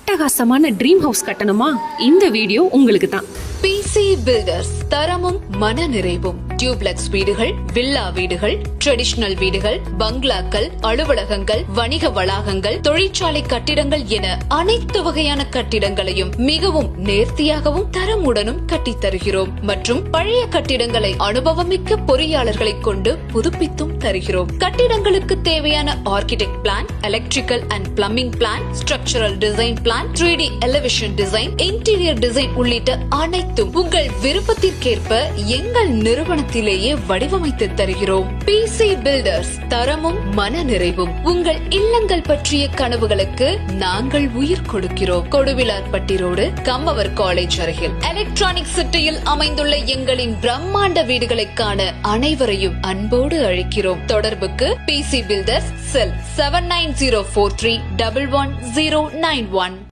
அட்டகாசமான dream house கட்டணுமா? இந்த வீடியோ உங்களுக்கு தான். பிசி பில்டர்ஸ், தரமும் மன நிறைவும். டியூப்ளெக்ஸ் வீடுகள், வில்லா வீடுகள், ட்ரெடிஷனல் வீடுகள், பங்களாக்கள், அலுவலகங்கள், வணிக வளாகங்கள், தொழிற்சாலை கட்டிடங்கள் என அனைத்து வகையான கட்டிடங்களையும் மிகவும் நேர்த்தியாகவும் தரமுடனும் கட்டித் தருகிறோம். மற்றும் பழைய கட்டிடங்களை அனுபவமிக்க பொறியாளர்களை கொண்டு புதுப்பித்தும் தருகிறோம். கட்டிடங்களுக்கு தேவையான architect plan, electrical and plumbing plan, structural design plan, 3D elevation design, interior design உள்ளிட்ட அனைத்தும் உங்கள் விருப்பத்திற்கேற்ப எங்கள் நிறுவனத்திலேயே வடிவமைத்து தருகிறோம். பிசி பில்டர்ஸ், தரமும் மன நிறைவும். உங்கள் இல்லங்கள் பற்றிய கனவுகளுக்கு நாங்கள் உயிர் கொடுக்கிறோம். கொடுவிலார்பட்டி ரோடு, கம்மவர் காலேஜ் அருகில் எலக்ட்ரானிக் சிட்டியில் அமைந்துள்ள எங்களின் பிரம்மாண்ட வீடுகளை காண அனைவரையும் அன்போடு அழைக்கிறோம். தொடர்புக்கு பிசி பில்டர்ஸ், செல் 7904311091.